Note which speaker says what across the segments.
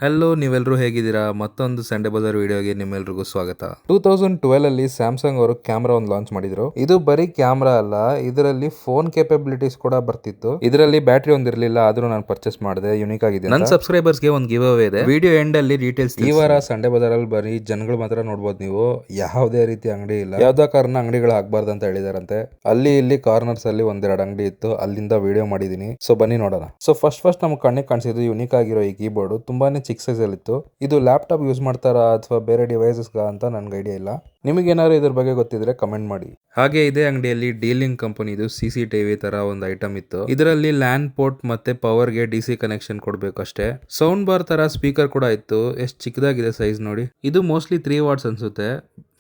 Speaker 1: Hello, ನೀವೆಲ್ಲರೂ ಹೇಗಿದ್ದೀರಾ? ಮತ್ತೊಂದು ಸಂಡೇ ಬಜಾರ್ ವಿಡಿಯೋಗೆ ನಿಮ್ಮೆಲ್ರಿಗೂ ಸ್ವಾಗತ. 2012 ಅಲ್ಲಿ ಸ್ಯಾಮ್ಸಂಗ್ ಅವರು ಕ್ಯಾಮ್ರಾ ಒಂದು ಲಾಂಚ್ ಮಾಡಿದ್ರು. ಇದು ಬರೀ ಕ್ಯಾಮ್ರಾ ಅಲ್ಲ, ಇದರಲ್ಲಿ ಫೋನ್ ಕೇಪಬಿಲಿಟೀಸ್ ಕೂಡ ಬರ್ತಿತ್ತು. ಇದರಲ್ಲಿ ಬ್ಯಾಟರಿ ಒಂದಿರಲಿಲ್ಲ, ಆದ್ರೂ ನಾನು ಪರ್ಚೇಸ್ ಮಾಡಿದೆ. ಯೂನಿಕ್ ಆಗಿದೆ. ನನ್ನ ಸಬ್ಸ್ಕ್ರೈಬರ್ಸ್ ಗೆ ಒಂದು ಗಿವ್ ಅವೇ ಇದೆ. ವಿಡಿಯೋ ಎಂಡ್ ಅಲ್ಲಿ ಡೀಟೇಲ್ಸ್. ಈ ವಾರ ಸಂಡೇ ಬಜಾರ್ ಅಲ್ಲಿ ಬರೀ ಜನಗಳು ಮಾತ್ರ ನೋಡಬಹುದು. ನೀವು ಯಾವುದೇ ರೀತಿ ಅಂಗಡಿ ಇಲ್ಲ. ಯಾವ್ದೋ ಕಾರಣ ಅಂಗಡಿಗಳು ಆಗ್ಬಾರ್ದು ಅಂತ ಹೇಳಿದಾರಂತೆ. ಅಲ್ಲಿ ಇಲ್ಲಿ ಕಾರ್ನರ್ಸ್ ಅಲ್ಲಿ ಒಂದೆರಡು ಅಂಗಡಿ ಇತ್ತು, ಅಲ್ಲಿಂದ ವಿಡಿಯೋ ಮಾಡಿದೀನಿ. ಸೊ ಬನ್ನಿ ನೋಡೋಣ. ಸೊ ಫಸ್ಟ್ ನಮ್ಗೆ ಕಣ್ಣಿಗೆ ಕಾಣಿಸಿದ್ದು ಯೂನಿಕ್ ಆಗಿರೋ ಈ ಕೀಬೋರ್ಡ್ ತುಂಬಾನೇ ಚಿಕ್ಕ ಸೈಜ್ ಅಲ್ಲಿ ಇತ್ತು. ಇದು ಲ್ಯಾಪ್ಟಾಪ್ ಯೂಸ್ ಮಾಡ್ತಾರಾ ಅಥವಾ ಬೇರೆ ಡಿವೈಸಸ್ ಅಂತ ನನ್ಗೆ ಐಡಿಯಾ ಇಲ್ಲ. ನಿಮಗೆ ಏನಾದ್ರು ಇದ್ರ ಬಗ್ಗೆ ಗೊತ್ತಿದ್ರೆ ಕಮೆಂಟ್ ಮಾಡಿ. ಹಾಗೆ ಇದೇ ಅಂಗಡಿಯಲ್ಲಿ ಡೀಲಿಂಗ್ ಕಂಪನಿದು CCTV ತರ ಒಂದು ಐಟಮ್ ಇತ್ತು. ಇದರಲ್ಲಿ ಲ್ಯಾನ್ ಪೋರ್ಟ್ ಮತ್ತೆ ಪವರ್ ಗೆ DC ಕನೆಕ್ಷನ್ ಕೊಡ್ಬೇಕು ಅಷ್ಟೇ. ಸೌಂಡ್ ಬಾರ್ ತರ ಸ್ಪೀಕರ್ ಕೂಡ ಇತ್ತು. ಎಷ್ಟು ಚಿಕ್ಕದಾಗಿದೆ ಸೈಜ್ ನೋಡಿ. ಇದು ಮೋಸ್ಟ್ಲಿ 3 ವಾಟ್ಸ್ ಅನ್ಸುತ್ತೆ.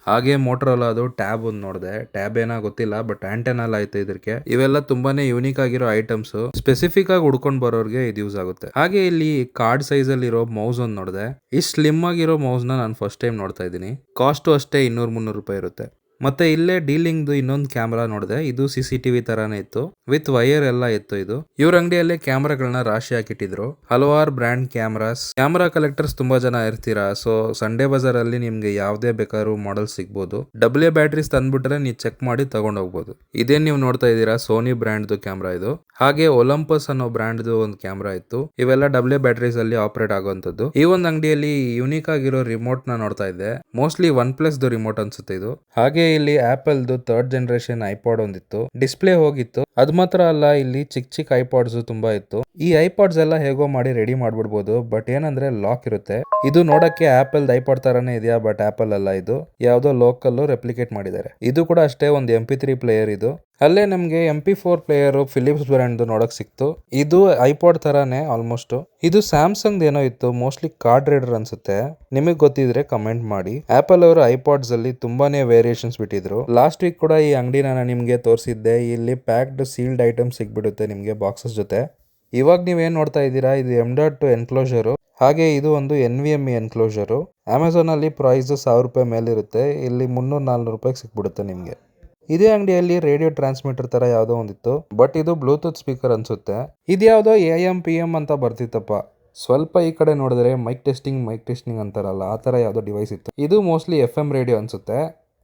Speaker 1: ಹಾಗೆ ಮೋಟರೋಲಾ ಅದು ಟ್ಯಾಬ್ ಒಂದು ನೋಡಿದೆ. ಟ್ಯಾಬ್ ಏನೋ ಗೊತ್ತಿಲ್ಲ, ಬಟ್ ಆಂಟೆನಲ್ ಆಯ್ತು ಇದಕ್ಕೆ. ಇವೆಲ್ಲ ತುಂಬಾನೇ ಯೂನಿಕ್ ಆಗಿರೋ ಐಟಮ್ಸ್. ಸ್ಪೆಸಿಫಿಕ್ ಆಗಿ ಹುಡ್ಕೊಂಡ್ ಬರೋರ್ಗೆ ಇದು ಯೂಸ್ ಆಗುತ್ತೆ. ಹಾಗೆ ಇಲ್ಲಿ ಕಾರ್ಡ್ ಸೈಜ್ ಅಲ್ಲಿ ಇರೋ ಮೌಸ್ ಒಂದು ನೋಡಿದೆ. ಈ ಸ್ಲಿಮ್ ಆಗಿರೋ ಮೌಸ್ ನಾನು ಫಸ್ಟ್ ಟೈಮ್ ನೋಡ್ತಾ ಇದ್ದೀನಿ. ಕಾಸ್ಟ್ ಅಷ್ಟೇ 200-300 ರೂಪಾಯಿ ಇರುತ್ತೆ. ಮತ್ತೆ ಇಲ್ಲೇ ಡೀಲಿಂಗ್ದು ಇನ್ನೊಂದು ಕ್ಯಾಮ್ರಾ ನೋಡಿದೆ. ಇದು CCTV ತರಾನೇ ಇತ್ತು, ವಿತ್ ವೈರ್ ಎಲ್ಲ ಇತ್ತು. ಇದು ಇವ್ರ ಅಂಗಡಿಯಲ್ಲೇ ಕ್ಯಾಮ್ರಾಗಳನ್ನ ರಾಶಿ ಹಾಕಿಟ್ಟಿದ್ರು. ಹಲವಾರು ಬ್ರ್ಯಾಂಡ್ ಕ್ಯಾಮ್ರಾ ಕಲೆಕ್ಟರ್ಸ್ ತುಂಬಾ ಜನ ಇರ್ತೀರಾ. ಸೊ ಸಂಡೇ ಬಜಾರ್ ಅಲ್ಲಿ ನಿಮ್ಗೆ ಯಾವ್ದೇ ಬೇಕಾದ್ರೂ ಮಾಡೆಲ್ ಸಿಗ್ಬೋದು. ಡಬ್ಲ್ಯೂ ಬ್ಯಾಟ್ರೀಸ್ ತಂದ್ಬಿಟ್ರೆ ನೀವು ಚೆಕ್ ಮಾಡಿ ತಗೊಂಡ್ ಹೋಗ್ಬೋದು. ಇದೇನ್ ನೀವು ನೋಡ್ತಾ ಇದ್ದೀರಾ, ಸೋನಿ ಬ್ರ್ಯಾಂಡ್ ಕ್ಯಾಮ್ರಾ ಇದು. ಹಾಗೆ ಒಲಂಪಸ್ ಅನ್ನೋ ಬ್ರ್ಯಾಂಡ್ ಒಂದು ಕ್ಯಾಮ್ರಾ ಇತ್ತು. ಇವೆಲ್ಲ ಡಬ್ಲ್ಯೂ ಬ್ಯಾಟ್ರೀಸ್ ಅಲ್ಲಿ ಆಪರೇಟ್ ಆಗುವಂತದ್ದು. ಈ ಒಂದು ಅಂಗಡಿಯಲ್ಲಿ ಯೂನಿಕ್ ಆಗಿರೋ ರಿಮೋಟ್ ನ ನೋಡ್ತಾ ಇದ್ದೆ. ಮೋಸ್ಟ್ಲಿ OnePlus ರಿಮೋಟ್ ಅನ್ಸುತ್ತೆ ಇದು. ಹಾಗೆ ಇಲ್ಲಿ ಆಪಲ್ 3rd ಜನರೇಷನ್ ಐಪಾಡ್ ಒಂದಿತ್ತು. ಡಿಸ್ಪ್ಲೇ ಹೋಗಿತ್ತು. ಅದ್ ಮಾತ್ರ ಅಲ್ಲ, ಇಲ್ಲಿ ಚಿಕ್ಕ ಐಪಾಡ್ಸ್ ತುಂಬಾ ಇತ್ತು. ಈ ಐಪಾಡ್ಸ್ ಎಲ್ಲ ಹೇಗೋ ಮಾಡಿ ರೆಡಿ ಮಾಡ್ಬಿಡ್ಬೋದು, ಬಟ್ ಏನಂದ್ರೆ ಲಾಕ್ ಇರುತ್ತೆ. ಇದು ನೋಡಕ್ಕೆ ಆಪಲ್ ಐಪಾಡ್ ತರಾನೇ ಇದೆಯಾ, ಬಟ್ ಆಪಲ್ ಅಲ್ಲ, ಇದು ಯಾವ್ದೋ ಲೋಕಲ್ ರೆಪ್ಲಿಕೇಟ್ ಮಾಡಿದ್ದಾರೆ. ಇದು ಕೂಡ ಅಷ್ಟೇ ಒಂದು MP3 ಪ್ಲೇಯರ್ ಇದು. ಅಲ್ಲೇ ನಮ್ಗೆ MP4 ಪ್ಲೇಯರ್ ಫಿಲಿಪ್ಸ್ ಬ್ರ್ಯಾಂಡ್ ನೋಡಕ್ ಸಿಕ್ತು. ಇದು ಐಪಾಡ್ ತರಾನೇ ಆಲ್ಮೋಸ್ಟ್. ಇದು ಸ್ಯಾಮ್ಸಂಗ್ ಏನೋ ಇತ್ತು, ಮೋಸ್ಟ್ಲಿ ಕಾರ್ಡ್ ರೀಡರ್ ಅನ್ಸುತ್ತೆ. ನಿಮಗ್ ಗೊತ್ತಿದ್ರೆ ಕಮೆಂಟ್ ಮಾಡಿ. ಆಪಲ್ ಅವರು ಐಪಾಡ್ಸ್ ಅಲ್ಲಿ ತುಂಬಾನೇ ವೇರಿಯೇಷನ್ಸ್ ಬಿಟ್ಟಿದ್ರು. ಲಾಸ್ಟ್ ವೀಕ್ ಕೂಡ ಈ ಅಂಗಡಿನ ನಾನು ನಿಮ್ಗೆ ತೋರಿಸಿದ್ದೆ. ಇಲ್ಲಿ ಪ್ಯಾಕ್ಡ್ ಸೀಲ್ಡ್ ಐಟಮ್ ಸಿಗ್ಬಿಡುತ್ತೆ ನಿಮ್ಗೆ ಬಾಕ್ಸಸ್ ಜೊತೆ. ಇವಾಗ ನೀವೇನ್ ನೋಡ್ತಾ ಇದ್ದೀರಾ, ಇದು M.2 ಎನ್ಕ್ಲೋಜರ್. ಹಾಗೆ ಇದು ಒಂದು NVMe ಎನ್ಕ್ಲೋಜರ್. ಅಮೆಝಾನ್ ಅಲ್ಲಿ ಪ್ರೈಸ್ 1000 ರೂಪಾಯಿ ಮೇಲಿರುತ್ತೆ. ಇಲ್ಲಿ 300-400 ರೂಪಾಯಿಗೆ ಸಿಕ್ಬಿಡುತ್ತೆ ನಿಮ್ಗೆ. ಇದೇ ಅಂಗಡಿಯಲ್ಲಿ ರೇಡಿಯೋ ಟ್ರಾನ್ಸ್ಮಿಟರ್ ತರ ಯಾವ್ದೋ ಒಂದಿತ್ತು, ಬಟ್ ಇದು ಬ್ಲೂಟೂತ್ ಸ್ಪೀಕರ್ ಅನ್ಸುತ್ತೆ. ಇದ್ಯಾವುದೋ AM/PM ಅಂತ ಬರ್ತಿತ್ತಪ್ಪ. ಸ್ವಲ್ಪ ಈ ಕಡೆ ನೋಡಿದ್ರೆ ಮೈಕ್ ಟೆಸ್ಟಿಂಗ್ ಅಂತಾರಲ್ಲ, ಆ ತರ ಯಾವ್ದೋ ಡಿವೈಸ್ ಇತ್ತು. ಇದು ಮೋಸ್ಟ್ಲಿ FM ರೇಡಿಯೋ ಅನ್ಸುತ್ತೆ.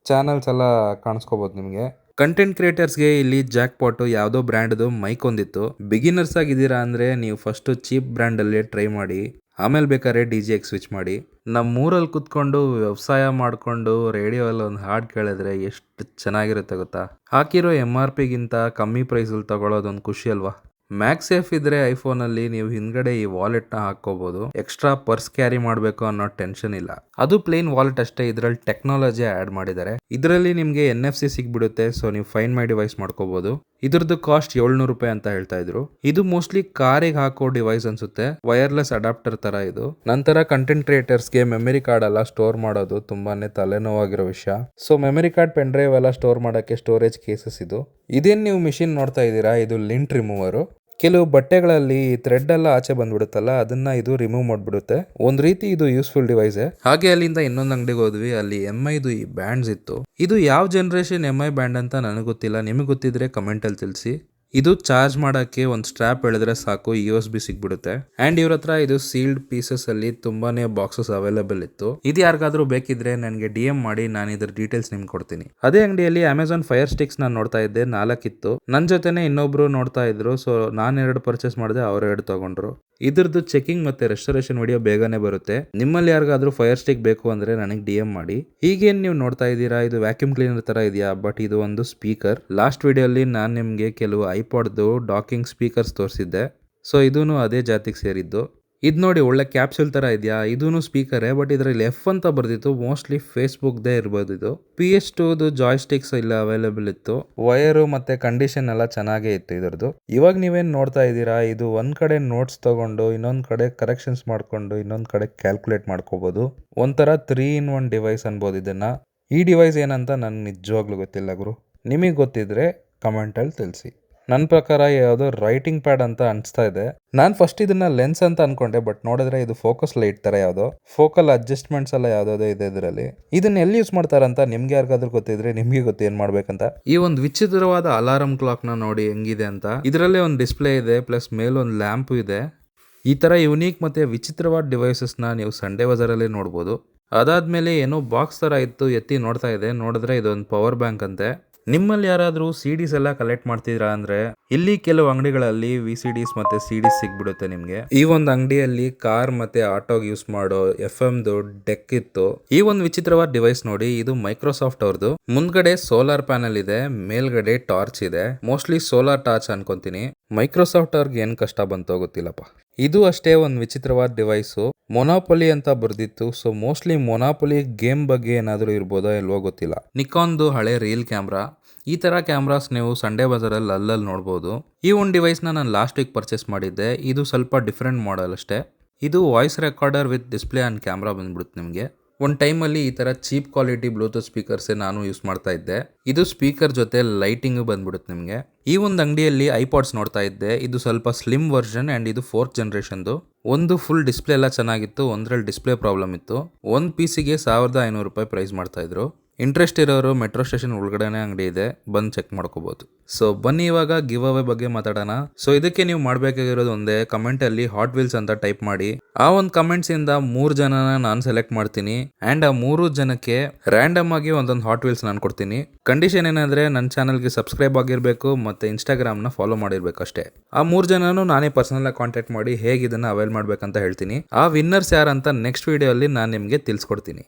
Speaker 1: ಚಾನಲ್ಸ್ ಎಲ್ಲ ಕಾಣಿಸ್ಕೋಬಹುದು ನಿಮ್ಗೆ. ಕಂಟೆಂಟ್ ಕ್ರಿಯೇಟರ್ಸ್ಗೆ ಇಲ್ಲಿ ಜಾಕ್ ಪಾಟ್ ಯಾವ್ದೋ ಬ್ರ್ಯಾಂಡ್ದು ಮೈಕ್ ಒಂದಿತ್ತು. ಬಿಗಿನರ್ಸ್ ಆಗಿದ್ದೀರಾ ಅಂದ್ರೆ ನೀವು ಫಸ್ಟ್ ಚೀಪ್ ಬ್ರ್ಯಾಂಡ್ ಅಲ್ಲಿ ಟ್ರೈ ಮಾಡಿ, ಆಮೇಲೆ ಬೇಕಾದ್ರೆ DJX ಸ್ವಿಚ್ ಮಾಡಿ. ನಮ್ಮೂರಲ್ಲಿ ಕುತ್ಕೊಂಡು ವ್ಯವಸಾಯ ಮಾಡ್ಕೊಂಡು ರೇಡಿಯೋ ಅಲ್ಲಿ ಒಂದು ಹಾಡು ಕೇಳಿದ್ರೆ ಎಷ್ಟು ಚೆನ್ನಾಗಿರುತ್ತೆ ಗೊತ್ತಾ. ಹಾಕಿರೋ MRP ಗಿಂತ ಕಮ್ಮಿ ಪ್ರೈಸ್ ಅಲ್ಲಿ ತಗೊಳ್ಳೋದೊಂದು ಖುಷಿ ಅಲ್ವಾ. ಮ್ಯಾಕ್ಸೇಫ್ ಇದ್ರೆ ಐಫೋನ್ ಅಲ್ಲಿ ನೀವು ಹಿಂದ್ಗಡೆ ಈ ವಾಲೆಟ್ ನ ಹಾಕೋಬಹುದು. ಎಕ್ಸ್ಟ್ರಾ ಪರ್ಸ್ ಕ್ಯಾರಿ ಮಾಡಬೇಕು ಅನ್ನೋ ಟೆನ್ಷನ್ ಇಲ್ಲ. ಅದು ಪ್ಲೇನ್ ವಾಲೆಟ್ ಅಷ್ಟೇ. ಇದರಲ್ಲಿ ಟೆಕ್ನಾಲಜಿ ಆಡ್ ಮಾಡಿದ್ದಾರೆ. ಇದರಲ್ಲಿ ನಿಮ್ಗೆ NFC ಸಿಗ್ಬಿಡುತ್ತೆ. ಸೊ ನೀವು ಫೈಂಡ್ ಮೈ ಡಿವೈಸ್ ಮಾಡ್ಕೋಬಹುದು. ಇದ್ರದ್ದು ಕಾಸ್ಟ್ 700 ರೂಪಾಯಿ ಅಂತ ಹೇಳ್ತಾ ಇದ್ರು. ಇದು ಮೋಸ್ಟ್ಲಿ ಕಾರಿಗೆ ಹಾಕೋ ಡಿವೈಸ್ ಅನ್ಸುತ್ತೆ. ವೈರ್ಲೆಸ್ ಅಡಾಪ್ಟರ್ ತರ ಇದು. ನಂತರ ಕಂಟೆಂಟ್ ಕ್ರಿಯೇಟರ್ಸ್ಗೆ ಮೆಮರಿ ಕಾರ್ಡ್ ಎಲ್ಲ ಸ್ಟೋರ್ ಮಾಡೋದು ತುಂಬಾನೇ ತಲೆನೋವಾಗಿರೋ ವಿಷಯ. So memory card, pen drive ಎಲ್ಲ ಸ್ಟೋರ್ ಮಾಡೋಕ್ಕೆ ಸ್ಟೋರೇಜ್ ಕೇಸಸ್ ಇದು. ಇದೇನ್ ನೀವು ಮಿಷಿನ್ ನೋಡ್ತಾ ಇದ್ದೀರಾ, ಇದು ಲಿಂಟ್ ರಿಮೂವರ್. ಕೆಲವು ಬಟ್ಟೆಗಳಲ್ಲಿ ಥ್ರೆಡ್ ಎಲ್ಲ ಆಚೆ ಬಂದ್ಬಿಡುತ್ತಲ್ಲ, ಅದನ್ನ ಇದು ರಿಮೂವ್ ಮಾಡ್ಬಿಡುತ್ತೆ. ಒಂದ್ ರೀತಿ ಇದು ಯೂಸ್ಫುಲ್ ಡಿವೈಸ್. ಹಾಗೆ ಅಲ್ಲಿಂದ ಇನ್ನೊಂದು ಅಂಗಡಿಗೆ ಹೋದ್ವಿ. ಅಲ್ಲಿ MIದು ಈ ಬ್ಯಾಂಡ್ಸ್ ಇತ್ತು. ಇದು ಯಾವ ಜನರೇಷನ್ MI ಬ್ಯಾಂಡ್ ಅಂತ ನನಗೆ ಗೊತ್ತಿಲ್ಲ. ನಿಮಗೆ ಗೊತ್ತಿದ್ರೆ ಕಮೆಂಟ್ ಅಲ್ಲಿ ತಿಳಿಸಿ. ಇದು ಚಾರ್ಜ್ ಮಾಡಕ್ಕೆ ಒಂದು ಸ್ಟ್ರಾಪ್ ಎಳೆದ್ರೆ ಸಾಕು, USB ಸಿಗ್ಬಿಡುತ್ತೆ. ಅಂಡ್ ಇವ್ರ ಹತ್ರ ಇದು ಸೀಲ್ಡ್ ಪೀಸಸ್ ಅಲ್ಲಿ ತುಂಬಾನೇ ಬಾಕ್ಸಸ್ ಅವೈಲೇಬಲ್ ಇತ್ತು. ಇದು ಯಾರಿಗಾದ್ರೂ ಬೇಕಿದ್ರೆ ನನಗೆ DM ಮಾಡಿ, ನಾನು ಇದ್ರ ಡೀಟೇಲ್ಸ್ ನಿಮ್ಗೆ ಕೊಡ್ತೀನಿ. ಅದೇ ಅಂಗಡಿಯಲ್ಲಿ ಅಮೆಝಾನ್ ಫೈರ್ ಸ್ಟಿಕ್ಸ್ ನಾನು ನೋಡ್ತಾ ಇದ್ದೆ, 4 ಇತ್ತು. ನನ್ನ ಜೊತೆನೆ ಇನ್ನೊಬ್ರು ನೋಡ್ತಾ ಇದ್ರು. ಸೊ ನಾನು 2 ಪರ್ಚೇಸ್ ಮಾಡಿದೆ, ಅವ್ರು 2 ತಗೊಂಡ್ರು. ಇದ್ರದ್ದು ಚೆಕಿಂಗ್ ಮತ್ತೆ ರೆಸ್ಟೋರೇಷನ್ ವಿಡಿಯೋ ಬೇಗನೆ ಬರುತ್ತೆ. ನಿಮ್ಮಲ್ಲಿ ಯಾರಿಗಾದ್ರೂ ಫೈರ್ ಸ್ಟಿಕ್ ಬೇಕು ಅಂದ್ರೆ ನನಗೆ DM ಮಾಡಿ. ಹೀಗೇನ್ ನೀವು ನೋಡ್ತಾ ಇದ್ದೀರಾ, ಇದು ವ್ಯಾಕ್ಯೂಮ್ ಕ್ಲೀನರ್ ತರ ಇದೆಯಾ, ಬಟ್ ಇದು ಒಂದು ಸ್ಪೀಕರ್. ಲಾಸ್ಟ್ ವಿಡಿಯೋಲಿ ನಾನು ನಿಮ್ಗೆ ಕೆಲವು ಐಪಾಡ್ದು ಡಾಕಿಂಗ್ ಸ್ಪೀಕರ್ಸ್ ತೋರಿಸಿದ್ದೆ. ಸೊ ಇದೂನು ಅದೇ ಜಾತಿಗೆ ಸೇರಿದ್ದು. ಇದು ನೋಡಿ, ಒಳ್ಳೆ ಕ್ಯಾಪ್ಸೂಲ್ ತರ ಇದೆಯಾ. ಇದೂನು ಸ್ಪೀಕರೇ, ಬಟ್ ಇದರಲ್ಲಿ F ಅಂತ ಬರ್ದಿತ್ತು. ಮೋಸ್ಟ್ಲಿ ಫೇಸ್ಬುಕ್ದೇ ಇರ್ಬೋದು ಇದು. PS2 ಜಾಯ್ಸ್ಟಿಕ್ಸ್ ಇಲ್ಲ ಅವೈಲೇಬಲ್ ಇತ್ತು. ವೈರು ಮತ್ತೆ ಕಂಡೀಷನ್ ಎಲ್ಲ ಚೆನ್ನಾಗೇ ಇತ್ತು ಇದರದ್ದು. ಇವಾಗ ನೀವೇನ್ ನೋಡ್ತಾ ಇದ್ದೀರಾ, ಇದು ಒಂದ್ ಕಡೆ ನೋಟ್ಸ್ ತಗೊಂಡು ಇನ್ನೊಂದ್ ಕಡೆ ಕರೆಕ್ಷನ್ಸ್ ಮಾಡ್ಕೊಂಡು ಇನ್ನೊಂದ್ ಕಡೆ ಕ್ಯಾಲ್ಕುಲೇಟ್ ಮಾಡ್ಕೋಬಹುದು. ಒಂಥರ 3-in-1 ಡಿವೈಸ್ ಅನ್ಬೋದು ಇದನ್ನ. ಈ ಡಿವೈಸ್ ಏನಂತ ನನ್ಗೆ ನಿಜವಾಗ್ಲೂ ಗೊತ್ತಿಲ್ಲ ಗುರು. ನಿಮಗೆ ಗೊತ್ತಿದ್ರೆ ಕಮೆಂಟ್ ಅಲ್ಲಿ ತಿಳಿಸಿ. ನನ್ನ ಪ್ರಕಾರ ಯಾವುದೋ ರೈಟಿಂಗ್ ಪ್ಯಾಡ್ ಅಂತ ಅನಿಸ್ತಾ ಇದೆ. ನಾನು ಫಸ್ಟ್ ಇದನ್ನ ಲೆನ್ಸ್ ಅಂತ ಅನ್ಕೊಂಡೆ, ಬಟ್ ನೋಡಿದ್ರೆ ಇದು ಫೋಕಸ್ ಲೈಟ್ ತರ ಯಾವುದೋ. ಫೋಕಲ್ ಅಡ್ಜಸ್ಟ್ಮೆಂಟ್ಸ್ ಎಲ್ಲ ಯಾವುದೋ ಇದೆ ಇದರಲ್ಲಿ. ಇದನ್ನ ಎಲ್ಲಿ ಯೂಸ್ ಮಾಡ್ತಾರಂತ ನಿಮ್ಗೆ ಯಾರಿಗಾದ್ರೂ ಗೊತ್ತಿದ್ರೆ ನಿಮ್ಗೆ ಗೊತ್ತು ಏನ್ ಮಾಡ್ಬೇಕಂತ. ಈ ಒಂದು ವಿಚಿತ್ರವಾದ ಅಲಾರಂ ಕ್ಲಾಕ್ ನ ನೋಡಿ ಹೆಂಗಿದೆ ಅಂತ. ಇದರಲ್ಲೇ ಒಂದು ಡಿಸ್ಪ್ಲೇ ಇದೆ, ಪ್ಲಸ್ ಮೇಲೊಂದು ಲ್ಯಾಂಪ್ ಇದೆ. ಈ ಥರ ಯುನೀಕ್ ಮತ್ತು ವಿಚಿತ್ರವಾದ ಡಿವೈಸಸ್ನ ನೀವು ಸಂಡೇ ಬಜಾರಲ್ಲಿ ನೋಡ್ಬೋದು. ಅದಾದಮೇಲೆ ಏನೋ ಬಾಕ್ಸ್ ಥರ ಇತ್ತು, ಎತ್ತಿ ನೋಡ್ತಾ ಇದೆ, ನೋಡಿದ್ರೆ ಇದೊಂದು ಪವರ್ ಬ್ಯಾಂಕ್ ಅಂತೆ. ನಿಮ್ಮಲ್ಲಿ ಯಾರಾದರೂ CDs ಎಲ್ಲ ಕಲೆಕ್ಟ್ ಮಾಡ್ತಿದ್ದೀರಾ ಅಂದರೆ ಇಲ್ಲಿ ಕೆಲವು ಅಂಗಡಿಗಳಲ್ಲಿ VCDs ಮತ್ತು CDs ಸಿಗ್ಬಿಡುತ್ತೆ ನಿಮಗೆ. ಈ ಒಂದು ಅಂಗಡಿಯಲ್ಲಿ ಕಾರ್ ಮತ್ತು ಆಟೋಗೆ ಯೂಸ್ ಮಾಡೋ FMದು ಡೆಕ್ ಇತ್ತು. ಈ ಒಂದು ವಿಚಿತ್ರವಾದ ಡಿವೈಸ್ ನೋಡಿ, ಇದು ಮೈಕ್ರೋಸಾಫ್ಟ್ ಅವ್ರದ್ದು. ಮುಂದ್ಗಡೆ ಸೋಲಾರ್ ಪ್ಯಾನಲ್ ಇದೆ, ಮೇಲ್ಗಡೆ ಟಾರ್ಚ್ ಇದೆ, ಮೋಸ್ಟ್ಲಿ ಸೋಲಾರ್ ಟಾರ್ಚ್ ಅನ್ಕೊಂತೀನಿ. ಮೈಕ್ರೋಸಾಫ್ಟ್ ಅವ್ರಿಗೆ ಏನು ಕಷ್ಟ ಬಂತೋ ಗೊತ್ತಿಲ್ಲಪ್ಪ. ಇದು ಅಷ್ಟೇ ಒಂದು ವಿಚಿತ್ರವಾದ ಡಿವೈಸು, ಮೊನಾಪೊಲಿ ಅಂತ ಬರ್ದಿತ್ತು. ಸೊ ಮೋಸ್ಟ್ಲಿ ಮೊನಾಪೊಲಿ ಗೇಮ್ ಬಗ್ಗೆ ಏನಾದರೂ ಇರ್ಬೋದೋ ಇಲ್ವೋ ಗೊತ್ತಿಲ್ಲ. ನಿಕಾನ್ದು ಹಳೆ ರೀಲ್ ಕ್ಯಾಮ್ರಾ. ಈ ಥರ ಕ್ಯಾಮ್ರಾಸ್ ನೀವು ಸಂಡೇ ಬಜಾರಲ್ಲಿ ಅಲ್ಲಲ್ಲಿ ನೋಡ್ಬೋದು. ಈ ಒಂದು ಡಿವೈಸ್ನ ನಾನು ಲಾಸ್ಟ್ ವೀಕ್ ಪರ್ಚೇಸ್ ಮಾಡಿದ್ದೆ. ಇದು ಸ್ವಲ್ಪ ಡಿಫ್ರೆಂಟ್ ಮಾಡೆಲ್ ಅಷ್ಟೇ. ಇದು voice recorder with display and camera ಬಂದ್ಬಿಡುತ್ತೆ ನಿಮಗೆ. ಒಂದು ಟೈಮಲ್ಲಿ ಈ ಥರ ಚೀಪ್ ಕ್ವಾಲಿಟಿ ಬ್ಲೂಟೂತ್ ಸ್ಪೀಕರ್ಸೇ ನಾನು ಯೂಸ್ ಮಾಡ್ತಾ ಇದ್ದೆ. ಇದು ಸ್ಪೀಕರ್ ಜೊತೆ ಲೈಟಿಂಗು ಬಂದ್ಬಿಡುತ್ತೆ ನಿಮಗೆ. ಈ ಒಂದು ಅಂಗಡಿಯಲ್ಲಿ ಐಪಾಡ್ಸ್ ನೋಡ್ತಾ ಇದ್ದೆ. ಇದು ಸ್ವಲ್ಪ ಸ್ಲಿಮ್ ವರ್ಷನ್ ಆ್ಯಂಡ್ ಇದು 4th ಜನರೇಷನ್ದು. ಒಂದು ಫುಲ್ ಡಿಸ್ಪ್ಲೇ ಎಲ್ಲ ಚೆನ್ನಾಗಿತ್ತು, ಒಂದರಲ್ಲಿ ಡಿಸ್ಪ್ಲೇ ಪ್ರಾಬ್ಲಮ್ ಇತ್ತು. ಒಂದು ಪೀಸಿಗೆ ₹1500 ಪ್ರೈಸ್ ಮಾಡ್ತಾ ಇದ್ರು. ಇಂಟ್ರೆಸ್ಟ್ ಇರೋರು ಮೆಟ್ರೋ ಸ್ಟೇಷನ್ ಒಳಗಡೆನೇ ಅಂಗಡಿ ಇದೆ, ಬಂದು ಚೆಕ್ ಮಾಡ್ಕೋಬಹುದು. ಸೊ ಬನ್ನಿ ಇವಾಗ ಗಿವ್ ಅವೇ ಬಗ್ಗೆ ಮಾತಾಡೋಣ. ಸೊ ಇದಕ್ಕೆ ನೀವು ಮಾಡಬೇಕಾಗಿರೋದು ಒಂದೇ, ಕಮೆಂಟಲ್ಲಿ ಹಾಟ್ ವೀಲ್ಸ್ ಅಂತ ಟೈಪ್ ಮಾಡಿ. ಆ ಒಂದು ಕಮೆಂಟ್ಸಿಂದ 3 ಜನನ ನಾನು ಸೆಲೆಕ್ಟ್ ಮಾಡ್ತೀನಿ ಆ್ಯಂಡ್ ಆ 3 ಜನಕ್ಕೆ ರ್ಯಾಂಡಮ್ ಆಗಿ ಒಂದೊಂದು ಹಾಟ್ ವೀಲ್ಸ್ ನಾನು ಕೊಡ್ತೀನಿ. ಕಂಡೀಷನ್ ಏನಂದರೆ ನನ್ನ ಚಾನಲ್ಗೆ ಸಬ್ಸ್ಕ್ರೈಬ್ ಆಗಿರಬೇಕು ಮತ್ತು ಇನ್ಸ್ಟಾಗ್ರಾಮ್ನ ಫಾಲೋ ಮಾಡಿರ್ಬೇಕು ಅಷ್ಟೇ. ಆ 3 ಜನನು ನಾನೇ ಪರ್ಸನಲಾಗಿ ಕಾಂಟ್ಯಾಕ್ಟ್ ಮಾಡಿ ಹೇಗೆ ಇದನ್ನು ಅವೈಲ್ ಮಾಡ್ಬೇಕಂತ ಹೇಳ್ತೀನಿ. ಆ ವಿನ್ನರ್ಸ್ ಯಾರಂತ ನೆಕ್ಸ್ಟ್ ವಿಡಿಯೋಲ್ಲಿ ನಾನು ನಿಮಗೆ ತಿಳಿಸ್ಕೊಡ್ತೀನಿ.